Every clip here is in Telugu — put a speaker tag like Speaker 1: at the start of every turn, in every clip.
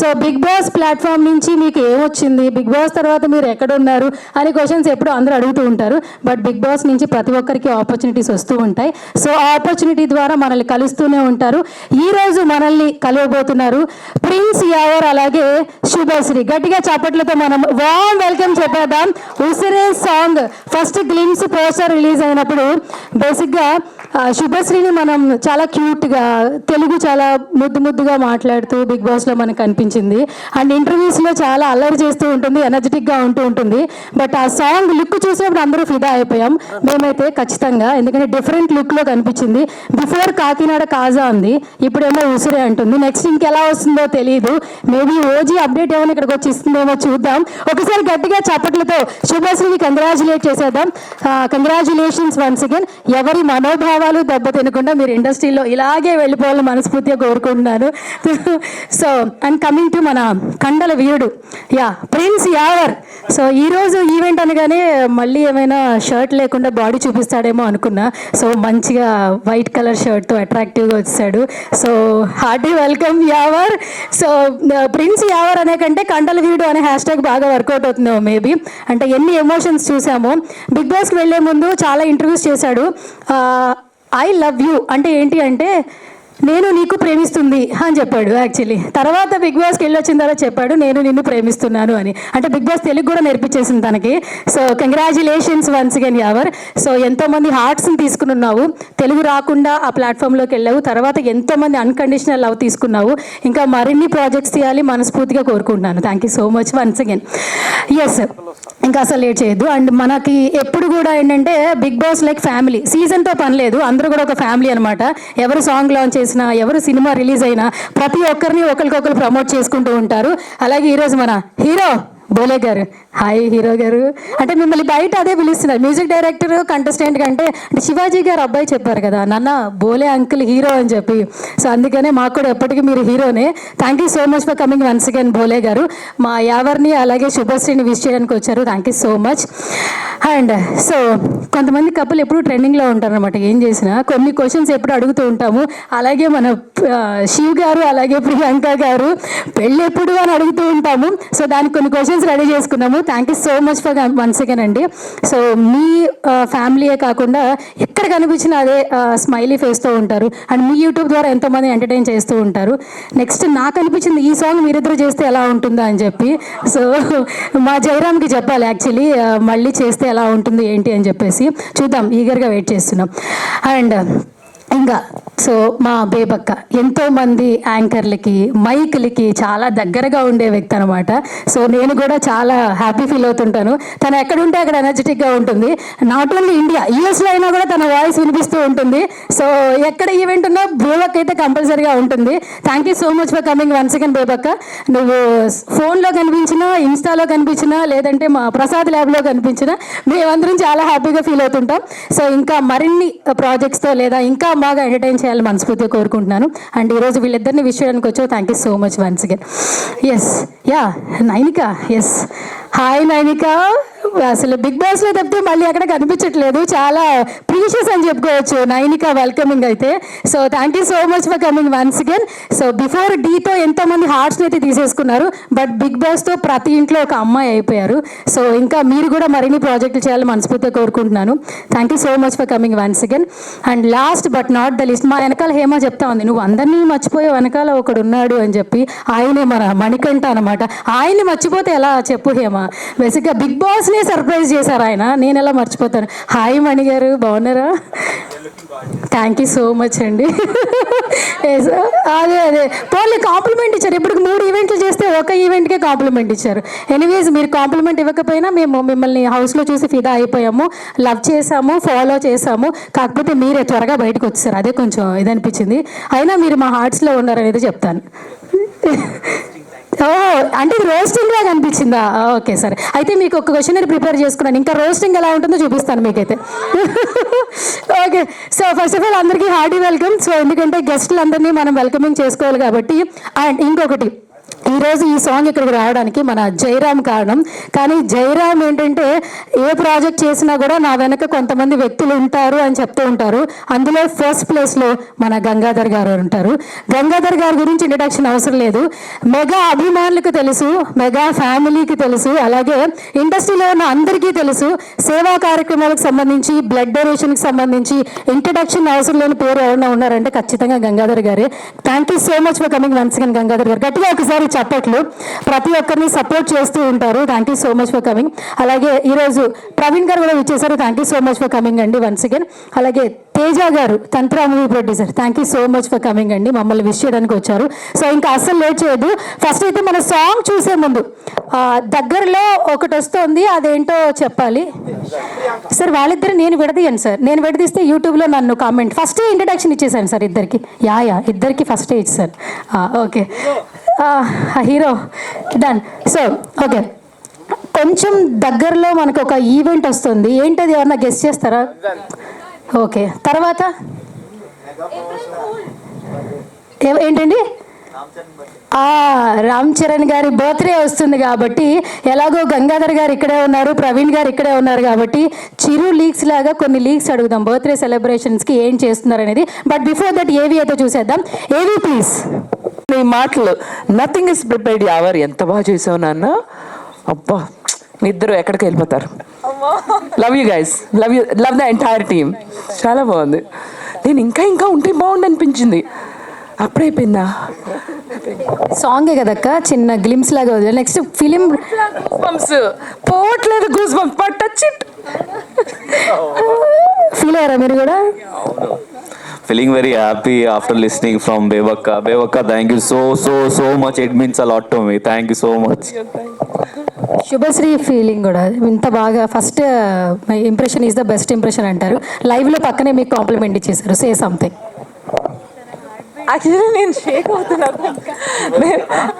Speaker 1: సో బిగ్ బాస్ ప్లాట్ఫామ్ నుంచి మీకు ఏమొచ్చింది, బిగ్ బాస్ తర్వాత మీరు ఎక్కడున్నారు అనే క్వశ్చన్స్ ఎప్పుడు అందరూ అడుగుతూ ఉంటారు. బట్ బిగ్ బాస్ నుంచి ప్రతి ఒక్కరికి ఆపర్చునిటీస్ వస్తూ ఉంటాయి. సో ఆ ఆపర్చునిటీ ద్వారా మనల్ని కలుస్తూనే ఉంటారు. ఈరోజు మనల్ని కలవబోతున్నారు ప్రిన్స్ యావర్ అలాగే శుభశ్రీ. గట్టిగా చప్పట్లతో మనం వామ్ వెల్కమ్ చెప్పేద్దాం. Usire song first glimpse poster release అయినప్పుడు బేసిక్గా శుభశ్రీని మనం చాలా క్యూట్గా తెలుగు చాలా ముద్దుగా మాట్లాడుతూ బిగ్ బాస్లో మనకు కనిపించింది. అండ్ ఇంటర్వ్యూస్లో చాలా అల్లరి చేస్తూ ఉంటుంది, ఎనర్జెటిక్గా ఉంటుంది. బట్ ఆ సాంగ్ లుక్ చూసినప్పుడు అందరూ ఫిదా అయిపోయాం మేమైతే ఖచ్చితంగా. ఎందుకంటే డిఫరెంట్ లుక్లో కనిపించింది. బిఫోర్ కాకినాడ కాజా ఉంది, ఇప్పుడేమో ఉసిరే అంటుంది. నెక్స్ట్ ఇంకెలా వస్తుందో తెలియదు. మేబీ ఓజీ అప్డేట్ ఏమైనా ఇక్కడికి వచ్చి ఇస్తుందేమో చూద్దాం. ఒకసారి గట్టిగా చప్పట్లతో శుభశ్రీని కంగ్రాచులేట్ చేసేద్దాం. Congratulations once again. ఎవరి మనోభావాలు దెబ్బతినకుండా మీరు ఇండస్ట్రీలో ఇలాగే వెళ్ళిపోవాలని మనస్ఫూర్తిగా కోరుకుంటున్నాను. సో అండ్ కమింగ్ టు మన కండల వీరుడు ప్రిన్స్ యావర్. సో ఈరోజు ఈవెంట్ అనగానే మళ్ళీ ఏమైనా షర్ట్ లేకుండా బాడీ చూపిస్తాడేమో అనుకున్నా. సో మంచిగా వైట్ కలర్ షర్ట్తో అట్రాక్టివ్గా వచ్చాడు. So hearty welcome Yawar. So prince Yawar అనే కంటే కండల వీరుడు అనే హ్యాష్ ట్యాగ్ బాగా వర్కౌట్ అవుతుందేమో మేబీ. అంటే ఎన్ని ఎమోషన్స్ చూసామో. బిగ్ బాస్కి వెళ్ళే ముందు చాలా ఇంటర్వ్యూస్ చేశాడు. ఐ లవ్ యూ అంటే ఏంటి అంటే నేను నీకు ప్రేమిస్తుంది అని చెప్పాడు యాక్చువల్లీ. తర్వాత బిగ్ బాస్కి వెళ్ళి వచ్చిన తర్వాత చెప్పాడు నేను నిన్ను ప్రేమిస్తున్నాను అని. అంటే బిగ్ బాస్ తెలుగు కూడా నేర్పించేసింది తనకి. So congratulations once again Yawar. So ఎంతోమంది హార్ట్స్ని తీసుకున్నావు, తెలుగు రాకుండా ఆ ప్లాట్ఫామ్లోకి వెళ్ళావు. తర్వాత ఎంతోమంది అన్కండిషనల్ లవ్ తీసుకున్నావు. ఇంకా మరిన్ని ప్రాజెక్ట్స్ తీయాలి మనస్ఫూర్తిగా కోరుకుంటున్నాను. Thank you so much once again. Yes, ఇంకా అసలు లేట్ చేయొద్దు. అండ్ మనకి ఎప్పుడు కూడా ఏంటంటే బిగ్ బాస్ లైక్ ఫ్యామిలీ. సీజన్తో పని లేదు, అందరూ కూడా ఒక ఫ్యామిలీ అనమాట. ఎవరు సాంగ్ లాంచ్ చేసినా, ఎవరు సినిమా రిలీజ్ అయినా ప్రతి ఒక్కరిని ఒకరికొకరు ప్రమోట్ చేసుకుంటూ ఉంటారు. అలాగే ఈరోజు మన హీరో బోలే గారు. హాయ్ హీరో గారు. అంటే మిమ్మల్ని బయట అదే పిలుస్తున్నారు మ్యూజిక్ డైరెక్టర్ కంటెస్టెంట్ కంటే. అంటే శివాజీ గారు అబ్బాయి చెప్పారు కదా నాన్న బోలే అంకుల్ హీరో అని చెప్పి. సో అందుకనే మాకు కూడా ఎప్పటికీ మీరు హీరోనే. Thank you so much for coming once again Bole గారు. మా యావర్ని అలాగే శుభశ్రీని విష్ చేయడానికి వచ్చారు. Thank you so much. And so కొంతమంది కపుల్ ఎప్పుడు ట్రెండింగ్లో ఉంటారు అనమాట. ఏం చేసినా కొన్ని క్వశ్చన్స్ ఎప్పుడు అడుగుతూ ఉంటాము. అలాగే మన శివ్ గారు అలాగే ప్రియాంక గారు పెళ్ళి ఎప్పుడు అని అడుగుతూ ఉంటాము. సో దానికి కొన్ని క్వశ్చన్స్ రెడీ చేసుకున్నాము. Thank you so much for once again అండి. సో మీ ఫ్యామిలీయే కాకుండా ఎక్కడ కనిపించినా అదే స్మైలీ ఫేస్తో ఉంటారు. అండ్ మీ యూట్యూబ్ ద్వారా ఎంతోమంది ఎంటర్టైన్ చేస్తూ ఉంటారు. నెక్స్ట్ నాకు అనిపించింది ఈ సాంగ్ మీరిద్దరు చేస్తే ఎలా ఉంటుందా అని చెప్పి. సో మా జయరామ్కి చెప్పాలి యాక్చువల్లీ మళ్ళీ చేస్తే ఎలా ఉంటుంది ఏంటి అని చెప్పేసి. చూద్దాం, ఈగర్గా వెయిట్ చేస్తున్నాం. అండ్ ఇంకా సో మా బేబక్క ఎంతోమంది యాంకర్లకి మైక్లకి చాలా దగ్గరగా ఉండే వ్యక్తి అనమాట. సో నేను కూడా చాలా హ్యాపీ ఫీల్ అవుతుంటాను. తను ఎక్కడుంటే అక్కడ ఎనర్జెటిక్గా ఉంటుంది. నాట్ ఓన్లీ ఇండియా, యూఎస్లో అయినా కూడా తన వాయిస్ వినిపిస్తూ ఉంటుంది. సో ఎక్కడ ఈవెంట్ ఉన్నా బేబక్క అయితే కంపల్సరీగా ఉంటుంది. Thank you so much for coming once again బేబక్క. నువ్వు ఫోన్లో కనిపించినా, ఇన్స్టాలో కనిపించినా, లేదంటే మా ప్రసాద్ ల్యాబ్లో కనిపించినా మేమందరం చాలా హ్యాపీగా ఫీల్ అవుతుంటాం. సో ఇంకా మరిన్ని ప్రాజెక్ట్స్తో లేదా ఇంకా బాగా ఎంటర్టైన్ చేయాలని మనస్ఫూర్తిగా కోరుకుంటున్నాను. అండ్ ఈరోజు వీళ్ళిద్దరిని విష్ చేయడానికి వచ్చావు. Thank you so much once again. Yes Nainika. Yes hi Nainika. అసలు బిగ్ బాస్లో తప్పితే మళ్ళీ అక్కడ కనిపించట్లేదు. చాలా ప్రీషియస్ అని చెప్పుకోవచ్చు నైనిక వెల్కమింగ్ అయితే. So thank you so much for coming once again. So before డీతో ఎంతోమంది హార్ట్స్ని అయితే తీసేసుకున్నారు. బట్ బిగ్ బాస్తో ప్రతి ఇంట్లో ఒక అమ్మాయి అయిపోయారు. సో ఇంకా మీరు కూడా మరిన్ని ప్రాజెక్టులు చేయాలని మనస్ఫూర్తిగా కోరుకుంటున్నాను. Thank you so much for coming once again. And last but not the list, మా వెనకాల హేమ చెప్తా ఉంది నువ్వు అందరినీ మర్చిపోయే వెనకాల ఒకడు ఉన్నాడు అని చెప్పి. ఆయనే మన మణికంఠ అనమాట. ఆయన్ని మర్చిపోతే ఎలా చెప్పు హేమ. బేసిక్గా బిగ్ బాస్ని సర్ప్రైజ్ చేశారు ఆయన, నేను ఎలా మర్చిపోతాను. హాయ్ మణి గారు, బాగున్నారా? థ్యాంక్ యూ సో మచ్ అండి. అదే పోలీ కాంప్లిమెంట్ ఇచ్చారు. ఇప్పుడు 3 ఈవెంట్లు చేస్తే ఒక ఈవెంట్కే కాంప్లిమెంట్ ఇచ్చారు. ఎనీవేస్ మీరు కాంప్లిమెంట్ ఇవ్వకపోయినా మేము మిమ్మల్ని హౌస్లో చూసి ఫిదా అయిపోయాము, లవ్ చేసాము, ఫాలో చేసాము. కాకపోతే మీరే త్వరగా బయటకు వచ్చేసారు, అదే కొంచెం ఇది అనిపించింది. అయినా మీరు మా హార్ట్స్లో ఉన్నారనేది చెప్తాను. అంటే ఇది రోస్టింగ్ లాగా అనిపించిందా? ఓకే సరే, అయితే మీకు ఒక క్వశ్చనరీ ప్రిపేర్ చేసుకున్నాను. ఇంకా రోస్టింగ్ ఎలా ఉంటుందో చూపిస్తాను మీకైతే. Okay, so first of all అందరికీ హార్డీ వెల్కమ్. సో ఎందుకంటే గెస్టులు అందరినీ మనం వెల్కమింగ్ చేసుకోవాలి కాబట్టి. అండ్ ఇంకొకటి ఈరోజు ఈ సాంగ్ ఇక్కడికి రావడానికి మన జయరామ్ కారణం. కానీ జయరామ్ ఏంటంటే ఏ ప్రాజెక్ట్ చేసినా కూడా నా వెనక కొంతమంది వ్యక్తులు ఉంటారు అని చెప్తూ ఉంటారు. అందులో ఫస్ట్ ప్లేస్లో మన గంగాధర్ గారు ఉంటారు. గంగాధర్ గారి గురించి ఇంట్రడక్షన్ అవసరం లేదు. మెగా అభిమానులకు తెలుసు, మెగా ఫ్యామిలీకి తెలుసు, అలాగే ఇండస్ట్రీలో ఉన్న అందరికీ తెలుసు. సేవా కార్యక్రమాలకు సంబంధించి, బ్లడ్ డొనేషన్కి సంబంధించి ఇంట్రడక్షన్ అవసరం లేని పేరు ఎవరైనా ఉన్నారంటే ఖచ్చితంగా గంగాధర్ గారే. Thank you so much for coming once again Gangadhar గారు. గట్టిగా ఒకసారి చప్పట్లు. ప్రతి ఒక్కరిని సపోర్ట్ చేస్తూ ఉంటారు. Thank you so much for coming. అలాగే ఈరోజు ప్రవీణ్ గారు కూడా వచ్చేసారు. Thank you so much for coming అండి వన్స్ అగైన్. అలాగే తేజ గారు తంత్ర movie producer, thank you so much for coming అండి. మమ్మల్ని విష్ చేయడానికి వచ్చారు. సో ఇంకా అస్సలు లేట్ చేయొద్దు. ఫస్ట్ అయితే మన సాంగ్ చూసే ముందు దగ్గరలో ఒకటి వస్తుంది, అదేంటో చెప్పాలి సార్. వాళ్ళిద్దరు నేను విడదీయను సార్. నేను విడదీస్తే యూట్యూబ్లో నన్ను కామెంట్ ఫస్ట్ ఇంట్రడక్షన్ ఇచ్చేసాను సార్ ఇద్దరికి. ఇద్దరికి ఫస్టే ఇచ్చాను. Okay hero done. So okay, కొంచెం దగ్గరలో మనకు ఒక ఈవెంట్ వస్తుంది. ఏంటది ఎవరన్నా గెస్ట్ చేస్తారా? ఓకే, తర్వాత ఏంటండి? రామ్ చరణ్ గారి బర్త్డే వస్తుంది కాబట్టి ఎలాగో గంగాధర్ గారు ఇక్కడే ఉన్నారు, ప్రవీణ్ గారు ఇక్కడే ఉన్నారు కాబట్టి చిరు లీక్స్ లాగా కొన్ని లీక్స్ అడుగుదాం బర్త్డే సెలబ్రేషన్స్కి ఏం చేస్తున్నారు అనేది. బట్ బిఫోర్ దట్ ఏవి అయితే చూసేద్దాం. ఏవి ప్లీజ్.
Speaker 2: నీ మాటలు నథింగ్ ఇస్ ప్రిపేర్డ్. ఎవరు ఎంత బాగా చేసావు నాన్న. అబ్బా, మీ ఇద్దరు ఎక్కడికి వెళ్ళిపోతారు. Love you guys, love the entire team. చాలా బాగుంది. నేను ఇంకా ఉంటే బాగుంది అనిపించింది. అప్పుడైపోయిందా?
Speaker 1: సాంగే కదక్క, చిన్న గ్లిమ్స్ లాగా వదిలేదు. నెక్స్ట్ ఫిలిం
Speaker 2: పోవట్లేదు, goose bumps but touch it.
Speaker 1: Feel అయ్యారా మీరు కూడా?
Speaker 3: Feeling very happy after listening from Bebakka. Bebakka, thank you so much. It means a lot to me. Thank you so much.
Speaker 1: Subhashree feeling కూడా ఇంత బాగా. First my impression is the best impression అంటారు. లైవ్లో పక్కనే మీకు కాంప్లిమెంట్ ఇచ్చేసారు. Say something.
Speaker 2: యాక్చువల్లీ నేను షేక్ అవుతున్నా,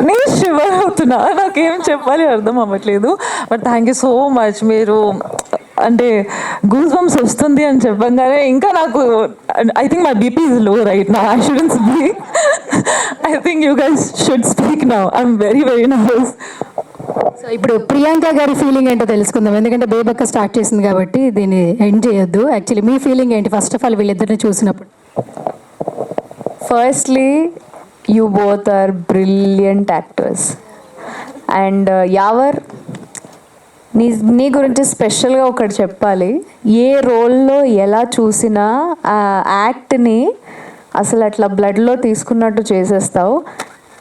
Speaker 2: నేను షివర్ అవుతున్నా. నాకేం చెప్పాలి అర్థం అవ్వట్లేదు. But thank you so much. మీరు అంటే గూస్ బంప్స్ వస్తుంది అని చెప్పగానే ఇంకా నాకు I think my BP is low right నా. I shouldn't speak. I think you guys should speak now. I'm very nervous.
Speaker 1: So ఇప్పుడు ప్రియాంక గారి ఫీలింగ్ ఏంటో తెలుసుకుందాం. ఎందుకంటే బేబక్క స్టార్ట్ చేసింది కాబట్టి దీన్ని ఎండ్ చేయొద్దు. యాక్చువల్లీ మీ ఫీలింగ్ ఏంటి ఫస్ట్ ఆఫ్ ఆల్ వీళ్ళిద్దరిని చూసినప్పుడు?
Speaker 4: Firstly, you both are brilliant actors. And Yawar నీ గురించి స్పెషల్గా ఒకటి చెప్పాలి. ఏ రోల్లో ఎలా చూసినా ఆ యాక్ట్ని అసలు అట్లా బ్లడ్లో తీసుకున్నట్టు చేసేస్తావు.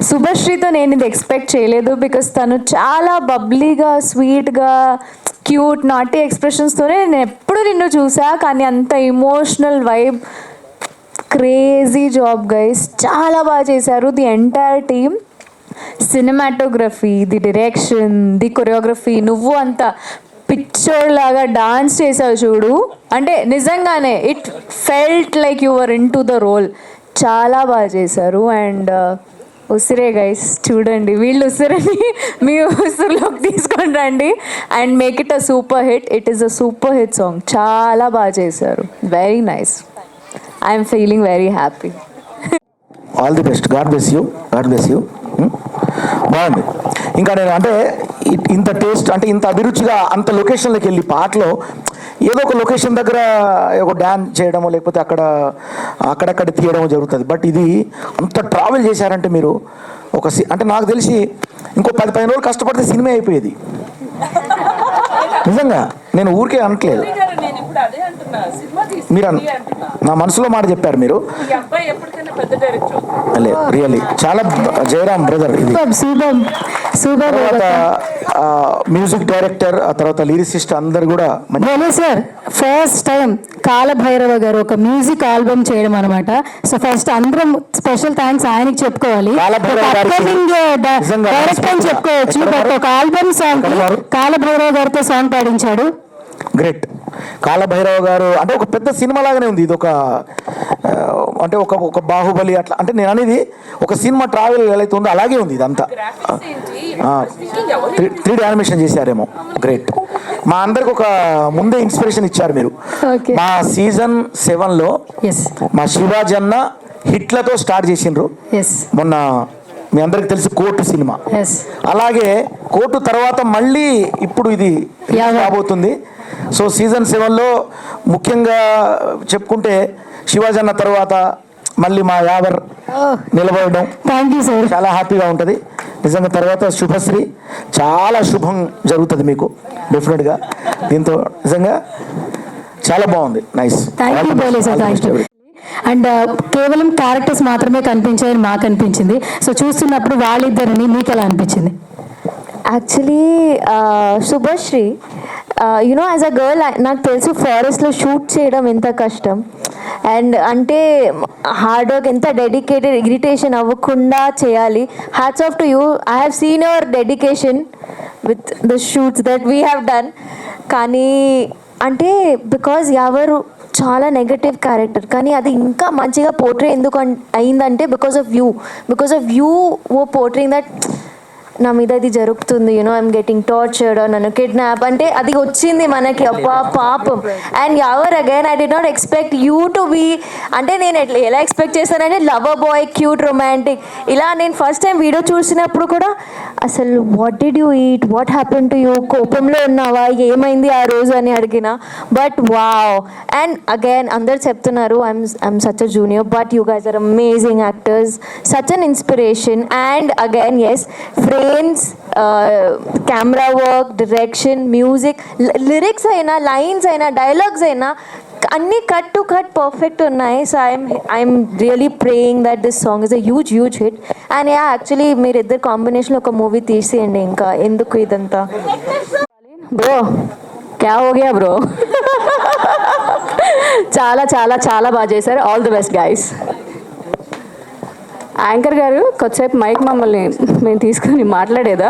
Speaker 4: శుభశ్రీతో నేను ఇది ఎక్స్పెక్ట్ చేయలేదు. బికాస్ తను చాలా బబ్లీగా, స్వీట్గా, క్యూట్, నాటీ ఎక్స్ప్రెషన్స్తోనే నేను ఎప్పుడు నిన్ను చూసా. కానీ అంత emotional vibe, crazy job guys, చాలా బాగా చేశారు the entire team. Cinematography, the direction, the choreography, నువ్వు అంత పిక్చర్ లాగా డాన్స్ చేసావు చూడు. అంటే నిజంగానే it felt like your into the role. చాలా బాగా చేశారు. అండ్ ఉసిరే గైస్, చూడండి వీళ్ళు ఉసిరిని మీ ఉసిరిలోకి తీసుకొని రండి and make it a super hit. It is a super hit song. చాలా బాగా చేశారు. Very nice. I'm feeling very happy.
Speaker 5: All the best. God bless you. బాగుంది. ఇంకా నేను అంటే ఇంత టేస్ట్ అంటే ఇంత అభిరుచిగా అంత లొకేషన్లోకి వెళ్ళి పాటలో ఏదో ఒక లొకేషన్ దగ్గర ఒక డ్యాన్స్ చేయడమో లేకపోతే అక్కడక్కడ తీయడమో జరుగుతుంది. బట్ ఇది అంత ట్రావెల్ చేశారంటే మీరు ఒక అంటే నాకు తెలిసి ఇంకో 10-15 రోజులు కష్టపడితే సినిమా అయిపోయేది. నిజంగా నేను ఊరికే అనట్లేదు. మీరు నా మనసులో మాట చెప్పారు మీరు. రియల్లీ చాలా జయరామ్ బ్రదర్. ఇది తర్వాత మ్యూజిక్ డైరెక్టర్, ఆ తర్వాత లిరిసిస్ట్ అందరు కూడా
Speaker 1: సార్ ఫస్ట్ టైం కాలభైరవ గారు ఒక మ్యూజిక్ ఆల్బమ్ చేయడం అనమాట. సో ఫస్ట్ అందరం స్పెషల్ థ్యాంక్స్ ఆయనకి చెప్పుకోవాలి. డైరెక్ట్ అని చెప్పుకోవచ్చు. బట్ ఒక ఆల్బమ్ సాంగ్ కాలభైరవ గారితో సాంగ్ పాడించాడు.
Speaker 5: గ్రేట్. కాలభైరవ గారు అంటే ఒక పెద్ద సినిమా లాగానే ఉంది ఇది. ఒక అంటే ఒక బాహుబలి అట్లా. అంటే నేను అనేది ఒక సినిమా ట్రావెల్ ఎలా ఉందో అలాగే ఉంది ఇదంతా. 3D animation చేశారేమో. గ్రేట్. మా అందరికి ఒక ముందే ఇన్స్పిరేషన్ ఇచ్చారు మీరు. మా సీజన్ 7లో మా శివాజీ అన్న హిట్లతో స్టార్ట్ చేసిండ్రు. మొన్న మీ అందరికి తెలుసు కోర్టు సినిమా.
Speaker 1: ఎస్.
Speaker 5: అలాగే కోర్టు తర్వాత మళ్ళీ ఇప్పుడు ఇది రాబోతుంది. సో సీజన్ 7లో ముఖ్యంగా చెప్పుకుంటే శివాజీ అన్న తర్వాత మళ్ళీ మా యావర్ నిలబడడం
Speaker 1: థ్యాంక్ యూ సార్.
Speaker 5: చాలా హ్యాపీగా ఉంటుంది నిజంగా. తర్వాత శుభశ్రీ, చాలా శుభం జరుగుతుంది మీకు డెఫినెట్గా. దీంతో నిజంగా చాలా బాగుంది. Nice.
Speaker 1: Thank you Bole sir. Thank you. And కేవలం క్యారెక్టర్స్ మాత్రమే కనిపించాయని మాకు అనిపించింది. సో చూస్తున్నప్పుడు వాళ్ళిద్దరిని మీకు ఎలా అనిపించింది?
Speaker 4: Actually Subhashree you know as a girl నాకు తెలుసు ఫారెస్ట్లో షూట్ చేయడం ఎంత కష్టం. అండ్ అంటే హార్డ్ వర్క్ ఎంత డెడికేటెడ్, ఇరిటేషన్ అవ్వకుండా చేయాలి. Hats off to you. I have seen your dedication with the shoots that we have done. కానీ అంటే బికాజ్ ఎవరు చాలా నెగటివ్ క్యారెక్టర్, కానీ అది ఇంకా మంచిగా పోర్ట్రే ఎందుకు అయిందంటే because of you oh portraying that నా మీద ఇది జరుగుతుంది, యూనో ఐఎమ్ గెటింగ్ టార్చర్డ్, నన్ను కిడ్నాప్ అంటే అది వచ్చింది మనకి. అబ్బా పాపం. And ever again I did not expect you to be, అంటే నేను ఎలా ఎక్స్పెక్ట్ చేశానంటే లవర్ బాయ్, క్యూట్, రొమాంటిక్ ఇలా. నేను ఫస్ట్ టైం వీడియో చూసినప్పుడు కూడా అసలు what did you eat, what happen to you, కోపంలో ఉన్నావా, ఏమైంది ఆ రోజు అని అడిగిన. But wow. అండ్ అగైన్ అందరు చెప్తున్నారు I'm such a junior, but you guys are amazing actors, such an inspiration. And again yes, frames, camera work, direction, music, lyrics అయినా, లైన్స్ అయినా, డైలాగ్స్ అయినా అన్నీ కట్ టు కట్ పర్ఫెక్ట్ ఉన్నాయి. So I'm really praying that this song is a huge hit. And yeah actually మీరు ఇద్దరు కాంబినేషన్లో ఒక మూవీ తీసేయండి. ఇంకా ఎందుకు ఇదంతా? బ్రో క్యా హో గయా బ్రో. చాలా చాలా చాలా బాగా చేశారు. All the best guys.
Speaker 6: Anchor గారు కొద్దిసేపు మైక్ మమ్మల్ని మేము తీసుకొని మాట్లాడేదా?